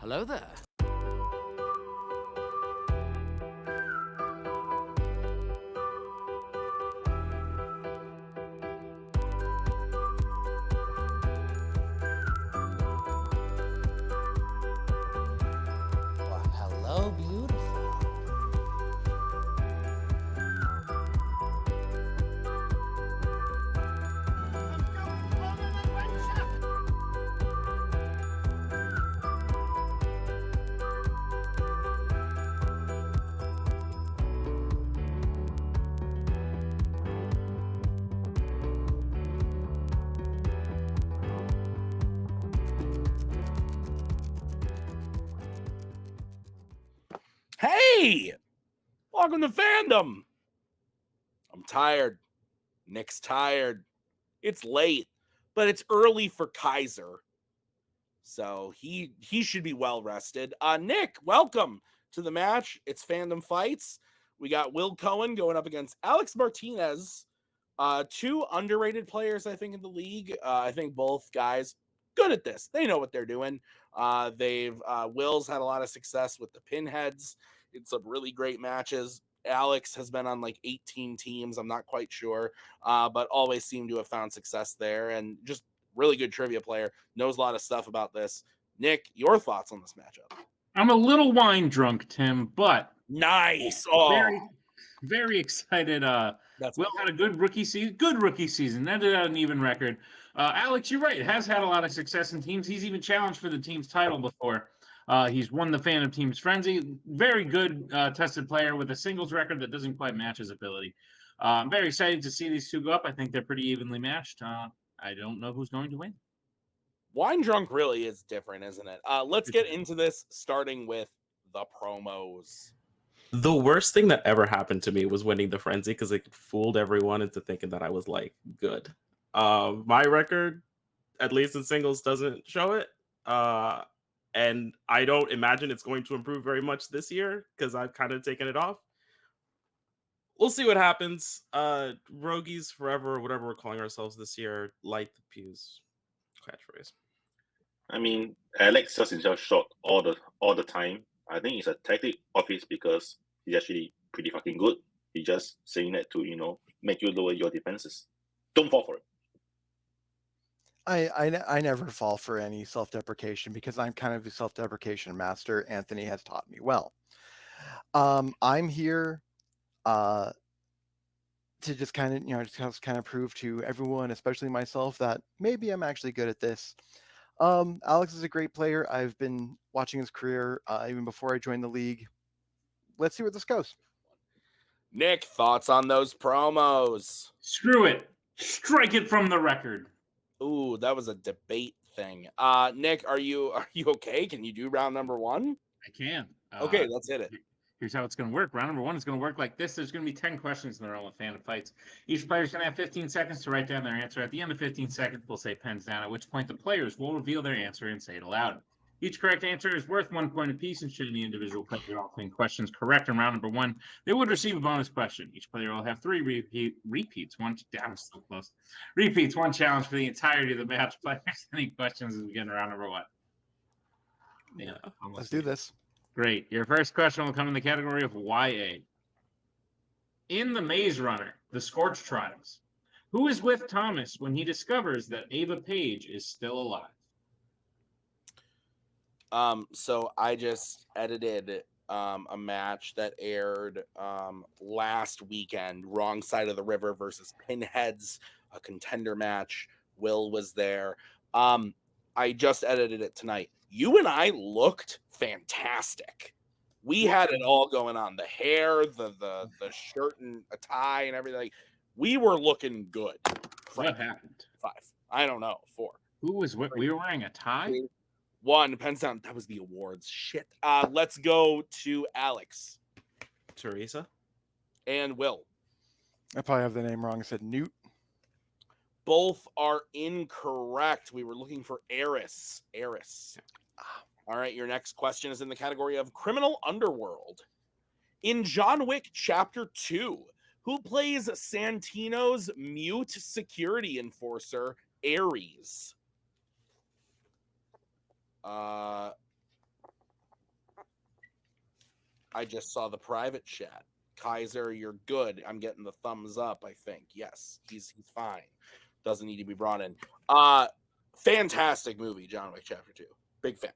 Hello there. Well, hello, beautiful. Hey, welcome to Fandom. I'm tired. Nick's tired. It's late, but it's early for Kaiser, so he should be well rested. Nick, welcome to the match. It's Fandom Fights. We got Will Cohen going up against Alex Martinez. Two underrated players, I think, in the league. I think both guys good at this. They know what they're doing. Will's had a lot of success with the Pinheads in some really great matches. Alex has been on like 18 teams. I'm not quite sure, but always seemed to have found success there, and just really good trivia player. Knows a lot of stuff about this. Nick, your thoughts on this matchup? I'm a little wine drunk, Tim, but Nice. very excited. That's Will had a good rookie season. Ended out an even record. Alex, you're right. Has had a lot of success in teams. He's even challenged for the team's title before. He's won the Fandom Team's Frenzy. Very good tested player with a singles record that doesn't quite match his ability. I'm very excited to see these two go up. I think they're pretty evenly matched. I don't know who's going to win. Wine drunk really is different, isn't it? Let's get into this, starting with the promos. The worst thing that ever happened to me was winning the Frenzy because it fooled everyone into thinking that I was like good. My record, at least in singles, doesn't show it. And I don't imagine it's going to improve very much this year because I've kind of taken it off. We'll see what happens. Rogies forever, or whatever we're calling ourselves this year, light the pews. Catchphrase. I mean, Alex sells himself short all the time. I think it's a tactic of his because he's actually pretty fucking good. He's just saying that to, make you lower your defenses. Don't fall for it. I never fall for any self-deprecation because I'm kind of a self-deprecation master. Anthony has taught me well. I'm here to just kind of prove to everyone, especially myself, that maybe I'm actually good at this. Alex is a great player. I've been watching his career even before I joined the league. Let's see where this goes. Nick, thoughts on those promos? Screw it. Strike it from the record. Ooh, that was a debate thing. Nick, are you okay? Can you do round number one? I can. Okay, let's hit it. Here's how it's going to work. Round number one is going to work like this. There's going to be 10 questions in the realm of Fandom Fights. Each player is going to have 15 seconds to write down their answer. At the end of 15 seconds, we'll say pens down, at which point the players will reveal their answer and say it aloud. Each correct answer is worth 1 point apiece, and should any individual player get all 10 questions correct in round number one, they would receive a bonus question. Each player will have 3 repeats. One challenge for the entirety of the match. Players, any questions as we get in round number one? Yeah. Let's do this. Great. Your first question will come in the category of YA. In The Maze Runner, The Scorched Trials, who is with Thomas when he discovers that Ava Page is still alive? So I just edited a match that aired last weekend, Wrong Side of the River versus Pinheads, a contender match. Will was there. I just edited it tonight. You and I looked fantastic. We had it all going on. The hair, the shirt and a tie and everything. We were looking good. What happened? 5. I don't know. 4. Who was what? We were wearing a tie? 1. Depends on, that was the awards. Shit. Let's go to Alex. Teresa? And Will. I probably have the name wrong. I said Newt. Both are incorrect. We were looking for Eris. All right, your next question is in the category of Criminal Underworld. In John Wick Chapter 2, who plays Santino's mute security enforcer, Ares? I just saw the private chat. Kaiser, you're good. I'm getting the thumbs up, I think. Yes, he's fine. Doesn't need to be brought in. Fantastic movie, John Wick Chapter 2. Big fan.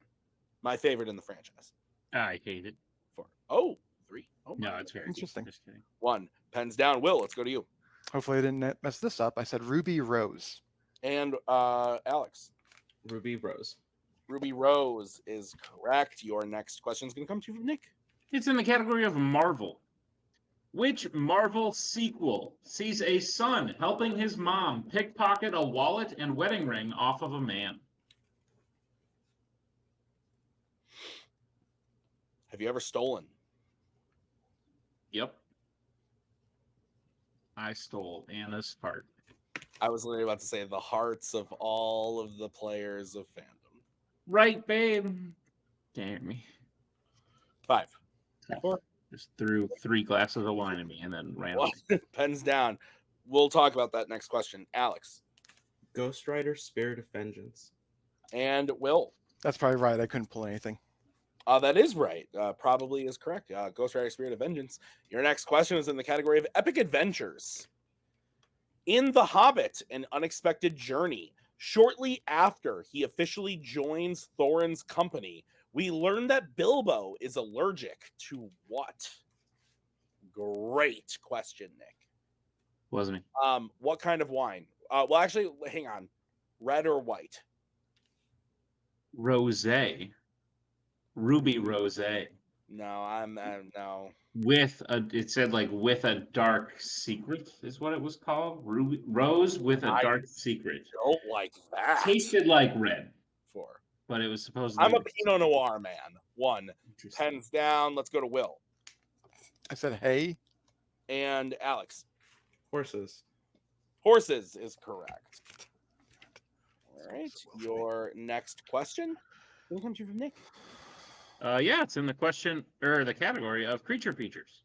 My favorite in the franchise. I hate it. 4. Oh, 3. Oh, No, my. it's very Interesting. Good. Just kidding. 1. Pens down. Will, let's go to you. Hopefully I didn't mess this up. I said Ruby Rose. And Alex. Ruby Rose. Ruby Rose is correct. Your next question is going to come to you from Nick. It's in the category of Marvel. Which Marvel sequel sees a son helping his mom pickpocket a wallet and wedding ring off of a man? Have you ever stolen? Yep. I stole Anna's heart. I was literally about to say the hearts of all of the players of Fandom. Right, babe. Damn me. 5. Just threw 3 glasses of wine at me and then ran away. Pens down. We'll talk about that next question. Alex. Ghost Rider Spirit of Vengeance. And Will. That's probably right. I couldn't pull anything. That is right. Probably is correct. Ghost Rider Spirit of Vengeance. Your next question is in the category of epic adventures. In The Hobbit, An Unexpected Journey, shortly after he officially joins Thorin's company, we learn that Bilbo is allergic to what? Great question, Nick. Wasn't me. What kind of wine? Well, actually, hang on. Red or white? Rosé. Ruby Rosé. No, no. With a, it said like with a dark secret is what it was called. Ruby Rose with a dark secret. Don't like that. Tasted like red, 4. but it was supposedly. I'm a Pinot Noir man. 1. Pens down. Let's go to Will. I said, hey. And Alex. Horses. Horses is correct. All right. Your next question will come to you from Nick. Yeah, it's in the question or the category of creature features.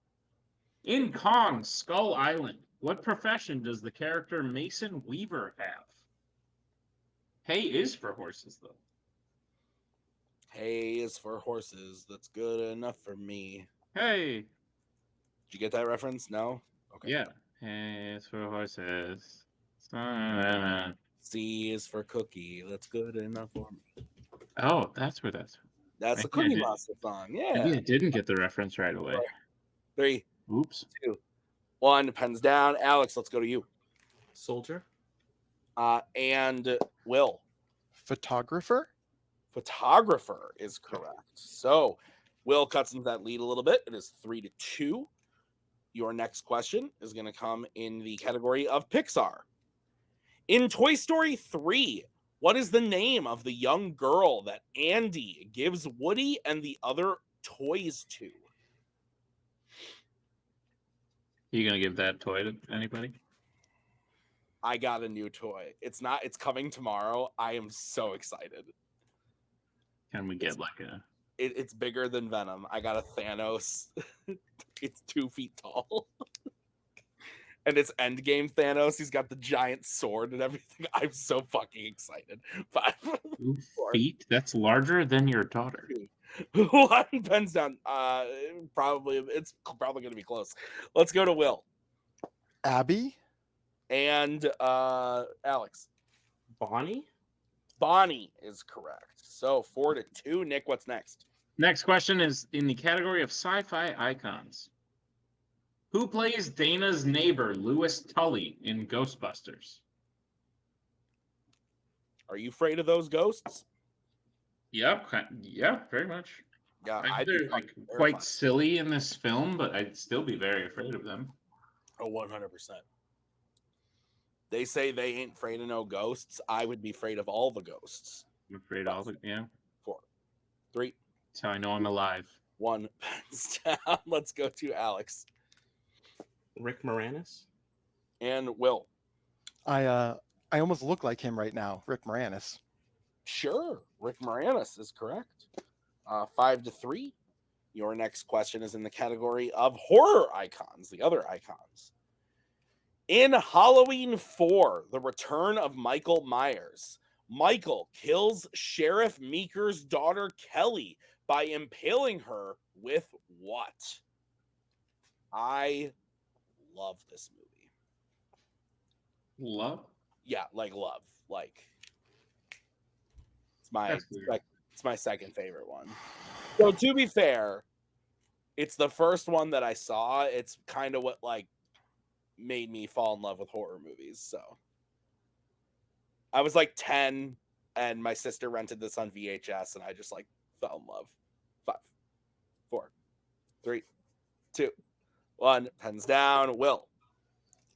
In Kong Skull Island, what profession does the character Mason Weaver have? Hay is for horses, though. Hay is for horses. That's good enough for me. Hey. Did you get that reference? No? Okay. Yeah. Hay is for horses. C is for cookie. That's good enough for me. Oh, that's where that's. That's the Cookie Monster song. Yeah. Maybe I didn't get the reference right away. 3, Oops. 2, 1. Pens down. Alex, let's go to you. Soldier. And Will. Photographer? Photographer is correct. So Will cuts into that lead a little bit. It is 3-2. Your next question is going to come in the category of Pixar. In Toy Story 3, what is the name of the young girl that Andy gives Woody and the other toys to? You gonna give that toy to anybody? I got a new toy. It's coming tomorrow. I am so excited. Can we get like a? It's bigger than Venom. I got a Thanos. It's 2 feet tall. And it's Endgame Thanos. He's got the giant sword and everything. I'm so fucking excited. 5. 2 feet? That's larger than your daughter. 1. Pens down. It's probably going to be close. Let's go to Will. Abby? And Alex. Bonnie. Bonnie is correct. So 4-2. Nick, what's next? Next question is in the category of sci-fi icons. Who plays Dana's neighbor, Louis Tully, in Ghostbusters? Are you afraid of those ghosts? Yep. Yeah, very much. Yeah, They're like quite silly in this film, but I'd still be very afraid of them. Oh, 100%. They say they ain't afraid of no ghosts. I would be afraid of all the ghosts. I'm afraid all the 4, 3. That's how I know I'm alive. 1. Pens down. Let's go to Alex. Rick Moranis. And Will. I almost look like him right now, Rick Moranis. Sure. Rick Moranis is correct. 5-3. Your next question is in the category of horror icons, the other icons. In Halloween 4, The Return of Michael Myers, Michael kills Sheriff Meeker's daughter Kelly by impaling her with what? I love this movie. Love? Yeah, like love. Like it's my That's weird. it's my second favorite one. So to be fair, it's the first one that I saw. It's kind of what like made me fall in love with horror movies. So I was like 10 and my sister rented this on VHS and I just like fell in love. 5, 4, 3, 2, 1. Pens down. Will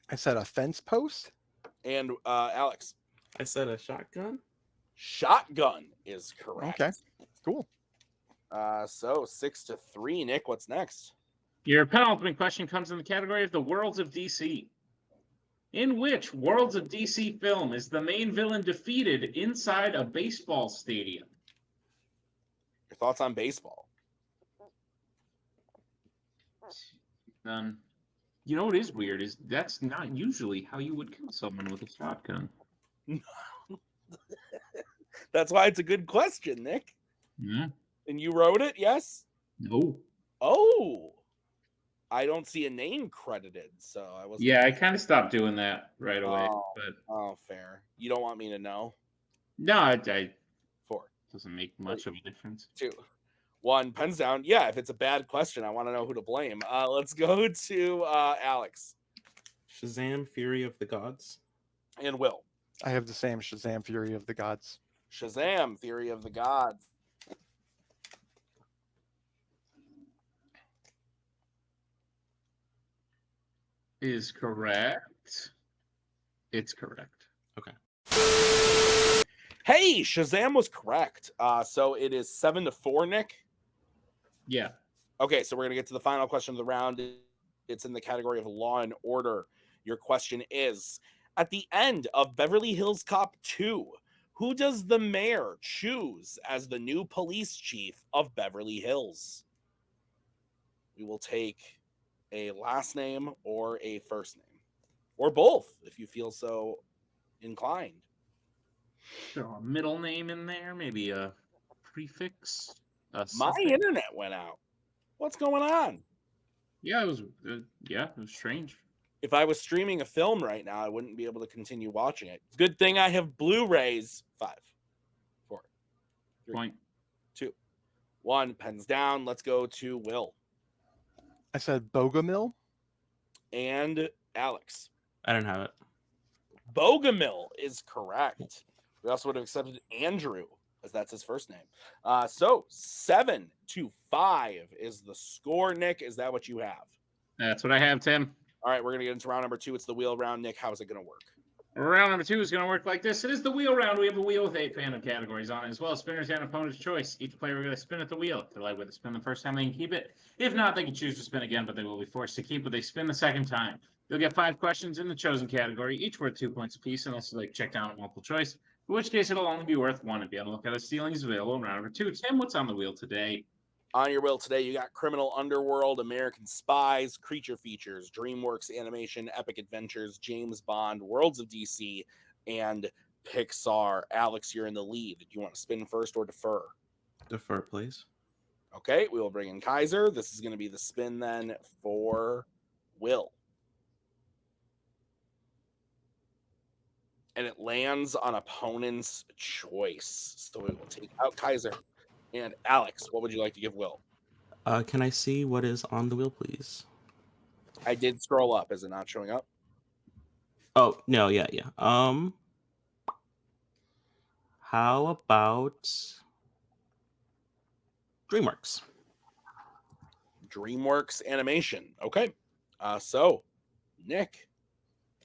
I said a fence post. and Alex. I said a shotgun. Shotgun is correct. Okay, cool. So 6-3. Nick, what's next? Your penultimate question comes in the category of the Worlds of DC. In which Worlds of DC film is the main villain defeated inside a baseball stadium? Your thoughts on baseball? You know what is weird is that's not usually how you would kill someone with a shotgun. That's why it's a good question, Nick. Yeah. And you wrote it, yes? No. Oh, I don't see a name credited, so I wasn't. Yeah, I kind of stopped doing that right away. Oh. But Oh, fair. You don't want me to know? no, I 4, doesn't make much of a difference. 2, 1. Pens down. Yeah, if it's a bad question, I want to know who to blame. Let's go to Alex Shazam! Fury of the Gods. and Will. I have the same Shazam! Fury of the Gods. Shazam! Theory of the Gods. Is correct. It's correct. Hey, Shazam was correct. So it is 7-4, Nick. Yeah. Okay, so we're gonna get to the final question of the round. It's in the category of Law and Order. Your question is: at the end of Beverly Hills Cop 2, who does the mayor choose as the new police chief of Beverly Hills? We will take a last name or a first name, or both, if you feel so inclined. Throw a middle name in there, maybe a prefix. A My suffix. internet went out. What's going on? Yeah, it was. It was strange. If I was streaming a film right now, I wouldn't be able to continue watching it. Good thing I have Blu-rays. 5, 4, 3, Point. 2, 1. Pens down. Let's go to Will I said Bogomil. and Alex. I don't have it. Bogomil is correct. We also would have accepted Andrew, as that's his first name. So 7-5 is the score. Nick, is that what you have? That's what I have, Tim. All right, we're gonna get into round number 2. It's the wheel round. Nick, how is it gonna work? Round number 2 is going to work like this. It is the wheel round. We have a wheel with 8 Fandom categories on it, as well as spinners and opponent's choice. Each player will get a spin at the wheel. If they like where they spin the first time, they can keep it. If not, they can choose to spin again, but they will be forced to keep what they spin the second time. You'll get 5 questions in the chosen category, each worth 2 points apiece, unless you like check down at multiple choice, in which case it'll only be worth 1 and be able to look at the ceilings available in round number 2. Tim, what's on the wheel today? On your wheel today, you got Criminal Underworld, American Spies, Creature Features, DreamWorks Animation, Epic Adventures, James Bond, Worlds of DC, and Pixar. Alex, you're in the lead. Do you want to spin first or defer? Defer, please. Okay, we will bring in Kaiser. This is going to be the spin then for Will. And it lands on opponent's choice. So we will take out Kaiser. And Alex, what would you like to give Will? Can I see what is on the wheel, please? I did scroll up. Is it not showing up? Oh no, yeah. How about DreamWorks? DreamWorks Animation. Okay. So, Nick,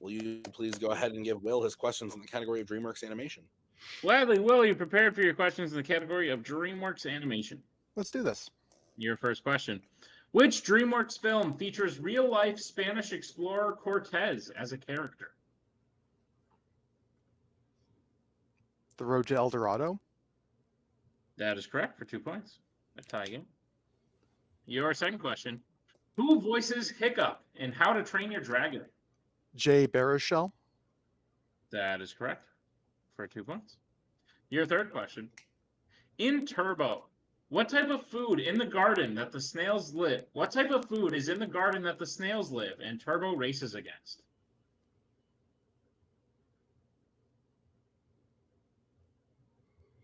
will you please go ahead and give Will his questions in the category of DreamWorks Animation? Gladly, Will, you prepared for your questions in the category of DreamWorks Animation. Let's do this. Your first question. Which DreamWorks film features real-life Spanish explorer Cortez as a character? The Road to El Dorado. That is correct for 2 points. A tie game. Your second question. Who voices Hiccup in How to Train Your Dragon? Jay Baruchel. That is correct for 2 points. Your third question. In Turbo, What type of food in the garden that the snails live? What type of food is in the garden that the snails live and Turbo races against?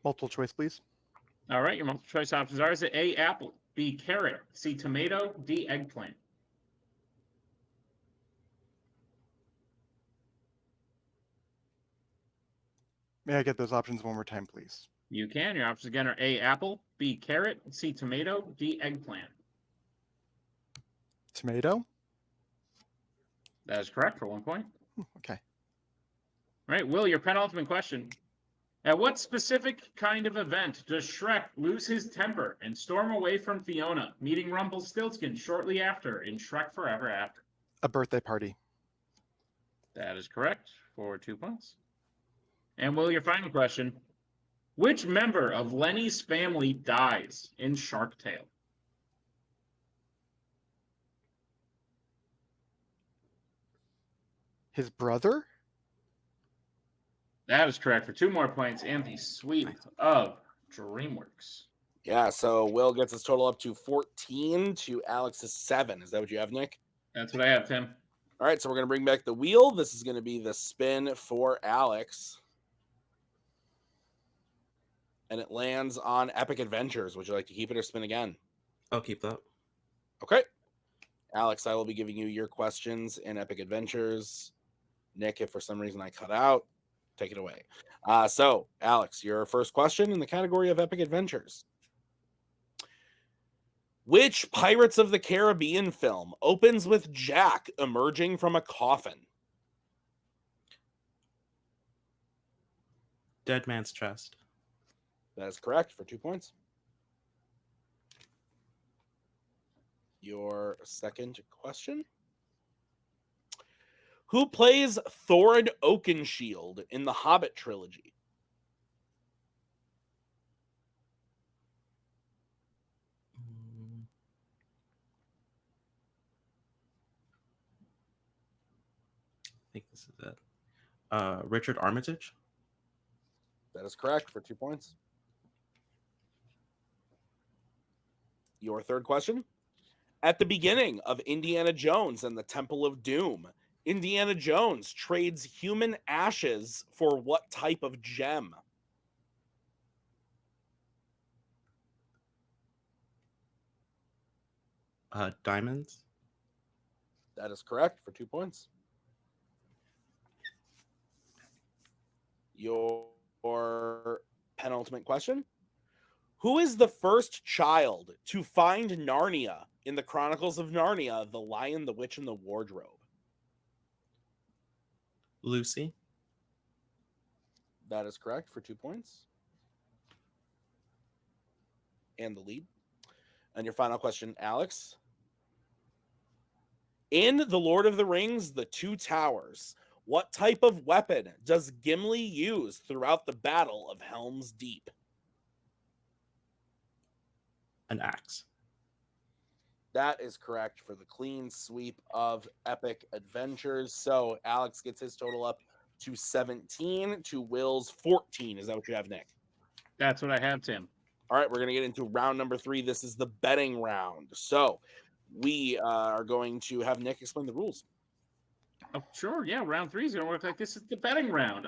Multiple choice, please. All right, your multiple choice options are: is it A, apple, B, carrot, C, tomato, D, eggplant? May I get those options one more time, please? You can. Your options again are A, apple, B, carrot, C, tomato, D, eggplant. Tomato? That is correct for 1 point. Okay. All right, Will, your penultimate question. At what specific kind of event does Shrek lose his temper and storm away from Fiona, meeting Rumpelstiltskin shortly after in Shrek Forever After? A birthday party. That is correct for 2 points. And Will, your final question. Which member of Lenny's family dies in Shark Tale? His brother? That is correct for 2 more points and the sweep of DreamWorks. Yeah, so Will gets his total up to 14 to Alex's 7. Is that what you have, Nick? That's what I have, Tim. All right, so we're going to bring back the wheel. This is going to be the spin for Alex. And it lands on Epic Adventures. Would you like to keep it or spin again? I'll keep that. Okay. Alex, I will be giving you your questions in Epic Adventures. Nick, if for some reason I cut out, take it away. So, Alex, your first question in the category of Epic Adventures. Which Pirates of the Caribbean film opens with Jack emerging from a coffin? Dead Man's Chest. That is correct for 2 points. Your second question. Who plays Thorin Oakenshield in the Hobbit trilogy? I think this is it. Richard Armitage. That is correct for 2 points. Your third question. At the beginning of Indiana Jones and the Temple of Doom, Indiana Jones trades human ashes for what type of gem? Diamonds. That is correct for 2 points. Your penultimate question. Who is the first child to find Narnia in the Chronicles of Narnia, The Lion, the Witch, and the Wardrobe? Lucy. That is correct for 2 points. And the lead. And your final question, Alex. In The Lord of the Rings, The Two Towers, what type of weapon does Gimli use throughout the Battle of Helm's Deep? An axe. That is correct for the clean sweep of Epic Adventures. So Alex gets his total up to 17 to Will's 14. Is that what you have, Nick? That's what I have, Tim. All right, we're going to get into round number 3. This is the betting round. So we are going to have Nick explain the rules. Oh, sure. Yeah, round 3 is going to work like this. Is the betting round.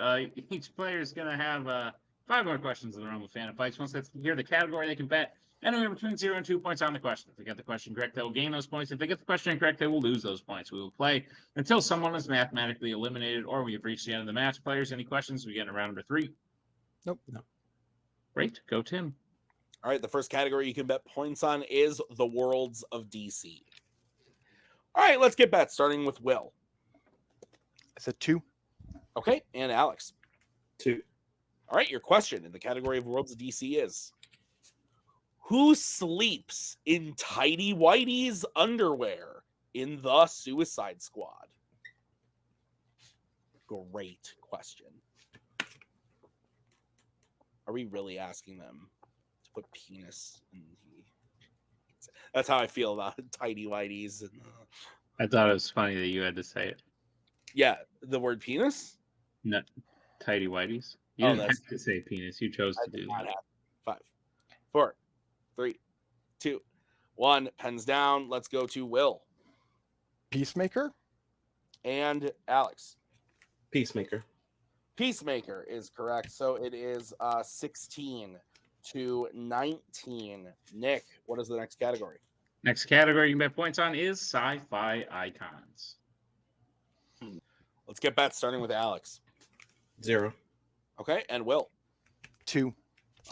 Each player is going to have 5 more questions in the realm of Fandom Fights. Once they hear the category, they can bet anywhere between 0 and 2 points on the question. If they get the question correct, they will gain those points. If they get the question incorrect, they will lose those points. We will play until someone is mathematically eliminated or we have reached the end of the match. Players, any questions? We get in round number 3. Nope. No. Great. Go, Tim. All right, the first category you can bet points on is the worlds of DC. All right, let's get bets, starting with Will. I said 2. Okay, and Alex. 2. All right, your question in the category of worlds of DC is, who sleeps in Tidy Whitey's underwear in The Suicide Squad? Great question. Are we really asking them to put penis in the... That's how I feel about Tidy Whitey's. And, I thought it was funny that you had to say it. yeah, the word penis? No, tidy whities. You didn't have to say penis. You chose to do that. 5, 4, 3, 2, 1. Pens down. Let's go to Will Peacemaker? and Alex. Peacemaker. Peacemaker is correct. So it is 16 to 19. Nick, what is the next category? Next category you can bet points on is sci-fi icons. Let's get bets starting with Alex. 0. Okay, and Will. 2.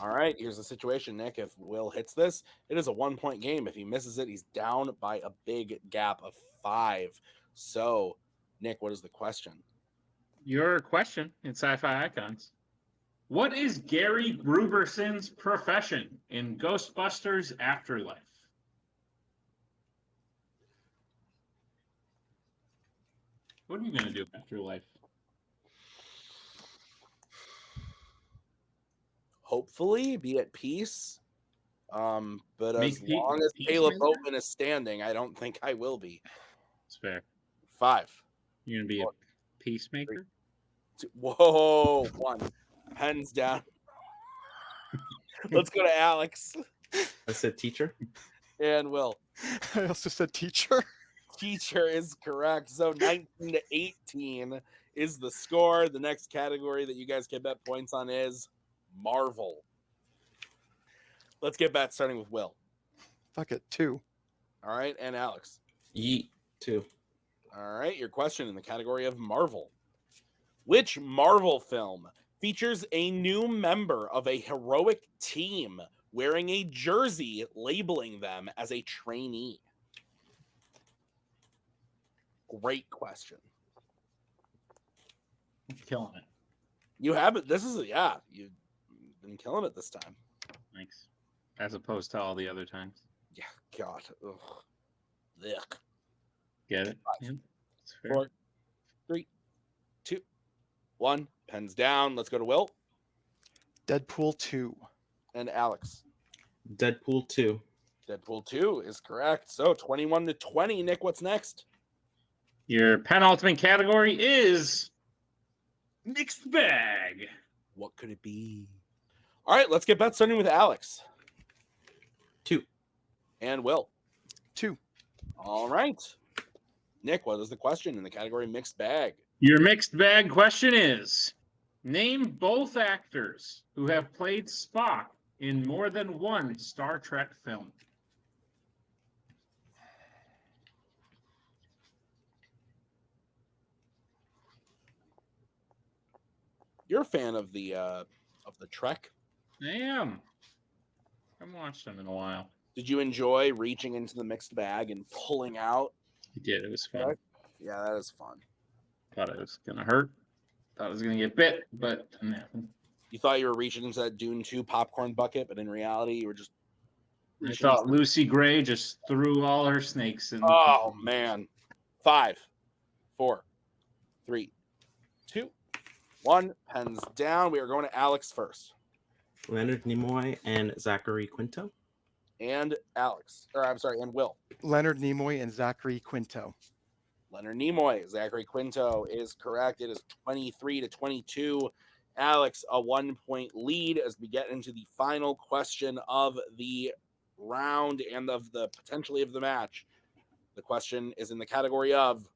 All right, here's the situation, Nick. If Will hits this, it is a 1-point game. If he misses it, he's down by a big gap of 5. So, Nick, what is the question? Your question in sci-fi icons. What is Gary Gruberson's profession in Ghostbusters Afterlife? What are you going to do after life? Hopefully be at peace. But Make as pe- long as peace, Caleb maybe? Boatman is standing, I don't think I will be. It's fair. 5. You're going to be a peacemaker? 2, whoa, 1. Pens down. Let's go to Alex I said teacher. and Will. I also said teacher. Teacher is correct. So 19 to 18 is the score. The next category that you guys can bet points on is Marvel. Let's get bets starting with Will. Fuck it. 2. All right, and Alex. Yeet. 2. All right, your question in the category of Marvel. Which Marvel film features a new member of a heroic team wearing a jersey labeling them as a trainee? Great question. Killing it. You have it. This is you've been killing it this time. Thanks. As opposed to all the other times. Yeah, God. Ugh. Yuck. Get it? Yeah. It's fair. 4, 3, 2, 1. Pens down. Let's go to Will Deadpool 2. and Alex. Deadpool 2. Deadpool 2 is correct. So 21 to 20. Nick, what's next? Your penultimate category is mixed bag. What could it be? All right, let's get bets starting with Alex 2. and Will. 2. All right. Nick, what is the question in the category mixed bag? Your mixed bag question is name both actors who have played Spock in more than one Star Trek film. You're a fan of the Trek. I am. I haven't watched them in a while. Did you enjoy reaching into the mixed bag and pulling out? I did. It was fun. Right. Yeah, that is fun. Thought it was going to hurt. Thought it was going to get bit, but it didn't happen. You thought you were reaching into that Dune 2 popcorn bucket, but in reality, you were just. I thought Lucy Gray just threw all her snakes in. Oh, man. 5, 4, 3, 2, 1. Pens down. We are going to Alex first. Leonard Nimoy and Zachary Quinto. And Alex. Or, I'm sorry, and Will. Leonard Nimoy and Zachary Quinto. Leonard Nimoy. Zachary Quinto is correct. It is 23 to 22. Alex, a 1-point lead as we get into the final question of the round and of the potentially of the match. The question is in the category of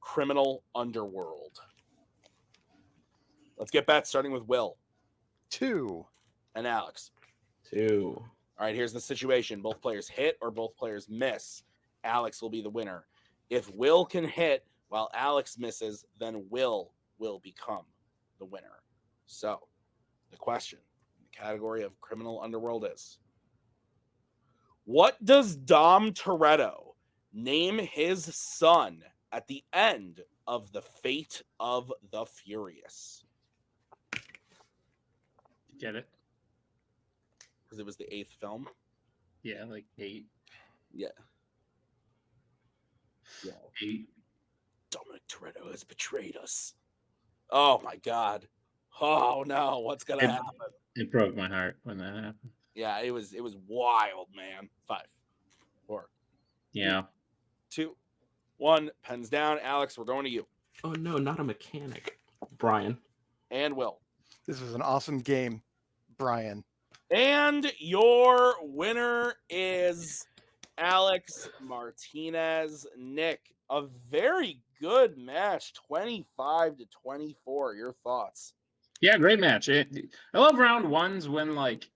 criminal underworld. Let's get bets starting with Will 2. and Alex. 2. All right, here's the situation. Both players hit or both players miss. Alex will be the winner. If Will can hit while Alex misses, then Will become the winner. So, the question in the category of criminal underworld is, what does Dom Toretto name his son at the end of The Fate of the Furious? Get it? Because it was the 8th film. Yeah, like 8. Yeah. Yeah. 8. Dominic Toretto has betrayed us. Oh my God. Oh no, what's gonna happen? It broke my heart when that happened. Yeah, it was wild, man. 5, 4, Yeah. 2, 1. Pens down. Alex, we're going to you. Oh no, not a mechanic. Brian. And Will. This was an awesome game, Brian. And your winner is Alex Martinez. Nick, a very good match, 25-24. Your thoughts? Yeah, great match. I love round ones when like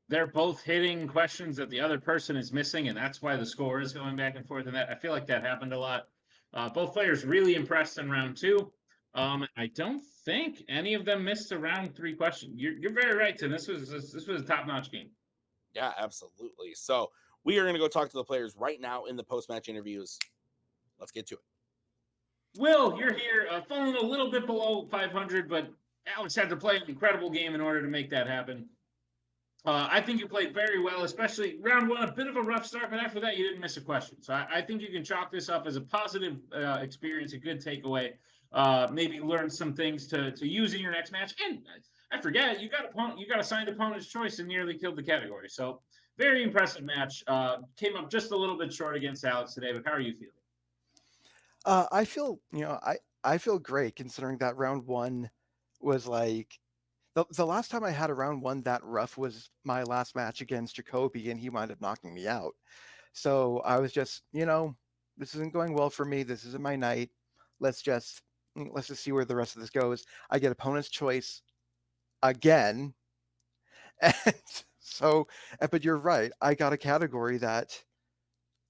they're both hitting questions that the other person is missing, and that's why the score is going back and forth. And that I feel like that happened a lot. Both players really impressed in round two. I don't think any of them missed a round three question. You're very right, Tim. This was a top notch game. Yeah, absolutely. So we are going to go talk to the players right now in the post-match interviews. Let's get to it. Will, you're here, falling a little bit below 500, but Alex had to play an incredible game in order to make that happen. I think you played very well, especially round one, a bit of a rough start, but after that, you didn't miss a question. So I think you can chalk this up as a positive experience, a good takeaway. Maybe learn some things to use in your next match. And I forget, you got a signed opponent's choice and nearly killed the category. So very impressive match. Came up just a little bit short against Alex today, but how are you feeling? I feel, I feel great considering that round one was like the last time I had a round one that rough was my last match against Jacoby, and he wound up knocking me out. So I was just, this isn't going well for me. This isn't my night. Let's just see where the rest of this goes. I get opponent's choice again, and so, but you're right. I got a category that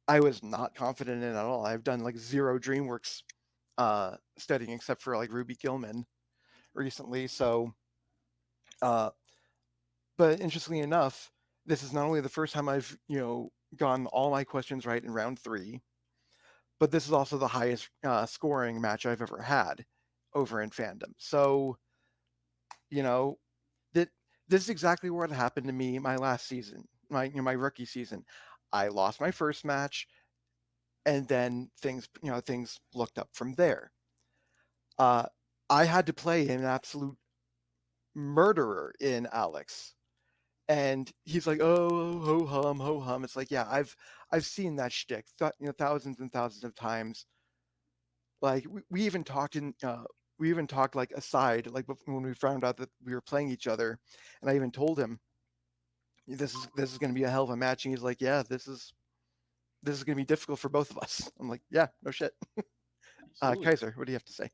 I was not confident in at all. I've done like zero DreamWorks studying except for like Ruby Gilman recently. So, but interestingly enough, this is not only the first time I've gotten all my questions right in round three, but this is also the highest scoring match I've ever had over in Fandom. So, that this is exactly what happened to me my last season, my rookie season. I lost my first match, and then things looked up from there. I had to play an absolute murderer in Alex, and he's like, "Oh, ho hum, ho hum." It's like, yeah, I've seen that shtick, thousands and thousands of times. Like we even talked like aside, like when we found out that we were playing each other, and I even told him this is going to be a hell of a match, and he's like, "Yeah, this is going to be difficult for both of us." I'm like, "Yeah, no shit." Kaiser, what do you have to say?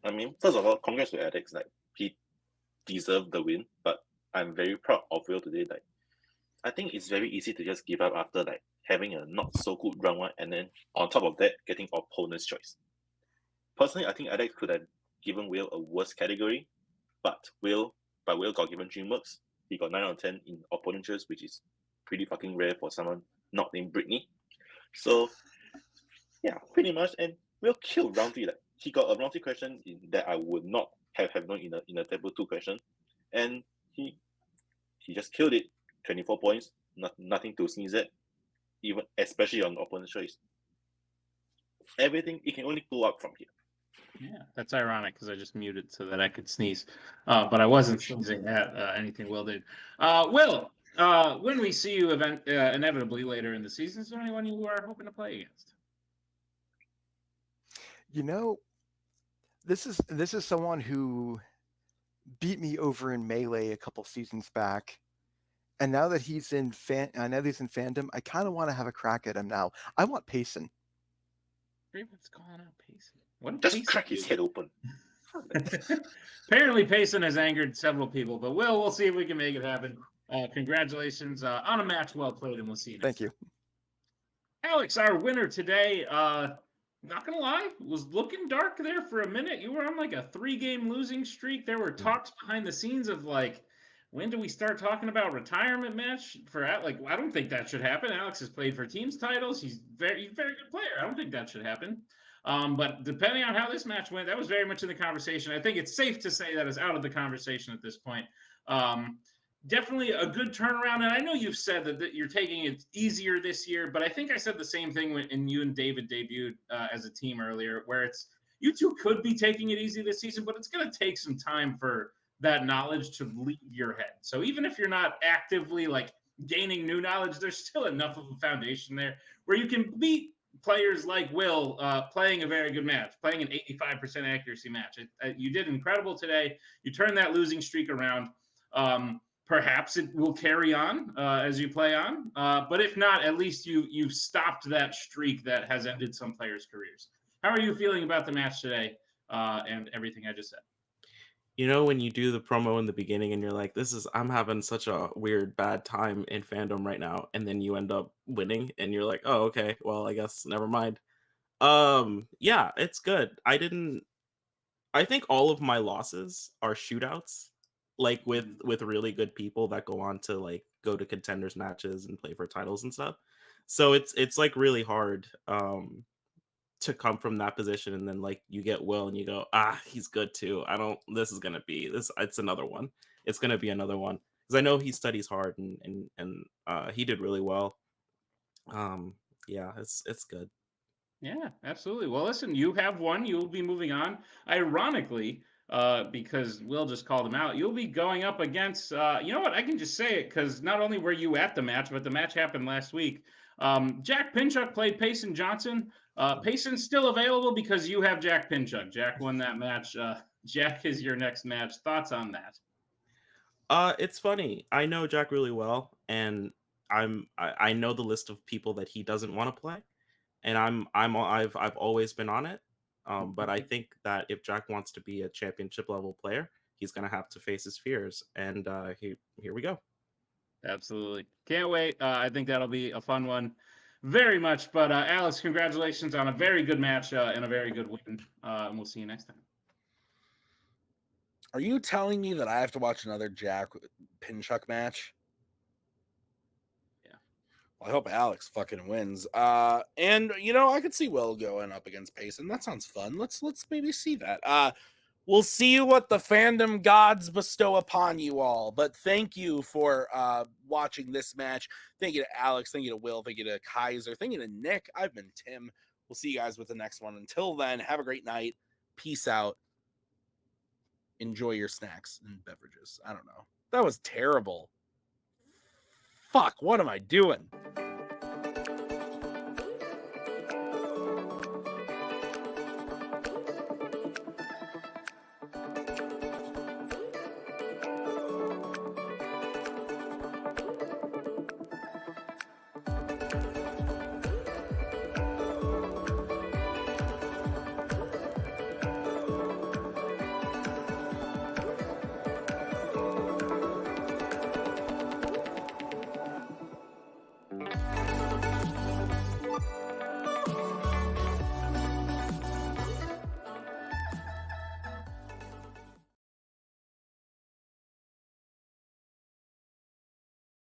I mean, first of all, congrats to Alex. Like he deserved the win, but I'm very proud of Will today. Like I think it's very easy to just give up after like having a not so good round one, and then on top of that, getting opponent's choice. Personally, I think Alex could have given Will a worse category, but Will got given DreamWorks. He got 9 out of 10 in opponent choice, which is pretty fucking rare for someone not named Brittany. So yeah, pretty much. And Will killed round three. Like he got a round three question that I would not have known in a table 2 question, and he just killed it. 24 points, nothing to sneeze at, even especially on opponent's choice. Everything it can only go up from here. Yeah, that's ironic because I just muted so that I could sneeze, but I wasn't sneezing at anything Will did. Will, when we see you inevitably later in the season, is there anyone you are hoping to play against? This is someone who beat me over in Melee a couple seasons back, and now that he's in Fandom, I kind of want to have a crack at him now. I want Payson. What's calling out Payson? What Just Payson crack his head open. Apparently, Payson has angered several people, but we'll see if we can make it happen. Congratulations on a match well played, and we'll see you next Thank you. Alex, our winner today. Not gonna lie, was looking dark there for a minute. You were on like a 3-game losing streak. There were talks behind the scenes of like, when do we start talking about retirement match for like? I don't think that should happen. Alex has played for teams titles. He's very good player. I don't think that should happen. But depending on how this match went, that was very much in the conversation. I think it's safe to say that it's out of the conversation at this point. Definitely a good turnaround. And I know you've said that you're taking it easier this year, but I think I said the same thing when you and David debuted as a team earlier, where it's you two could be taking it easy this season, but it's going to take some time for that knowledge to leave your head. So even if you're not actively like gaining new knowledge, there's still enough of a foundation there where you can be players like Will playing a very good match, playing an 85% accuracy match. You did incredible today. You turned that losing streak around. Perhaps it will carry on as you play on. But if not, at least you stopped that streak that has ended some players' careers. How are you feeling about the match today and everything I just said? You know, when you do the promo in the beginning and you're like, I'm having such a weird, bad time in fandom right now. And then you end up winning and you're like, oh, okay, well, I guess never mind. Yeah, it's good. I think all of my losses are shootouts, like with really good people that go on to like go to contenders matches and play for titles and stuff. So it's like really hard to come from that position, and then like you get Will and you go, he's good too. This is gonna be this. It's another one. It's gonna be another one because I know he studies hard and he did really well. Yeah, it's good. Yeah, absolutely. Well, listen, you have won. You'll be moving on. Ironically, because Will just called him out, you'll be going up against, you know what? I can just say it because not only were you at the match, but the match happened last week. Jack Pinchuk played Payson Johnson. Payson's still available because you have Jack Pinchuk. Jack won that match. Jack is your next match. Thoughts on that? It's funny. I know Jack really well, and I know the list of people that he doesn't want to play, and I've always been on it. But I think that if Jack wants to be a championship level player, he's gonna have to face his fears, and here we go. Absolutely. Can't wait. I think that'll be a fun one. Very much. But Alex, congratulations on a very good match and a very good win. And we'll see you next time. Are you telling me that I have to watch another Jack Pinchuk match? Yeah. Well, I hope Alex fucking wins. And you know, I could see Will going up against Payson. That sounds fun. Let's maybe see that. We'll see what the fandom gods bestow upon you all. But thank you for watching this match. Thank you to Alex. Thank you to Will. Thank you to Kaiser. Thank you to Nick. I've been Tim. We'll see you guys with the next one. Until then, have a great night. Peace out. Enjoy your snacks and beverages. I don't know. That was terrible. Fuck, what am I doing?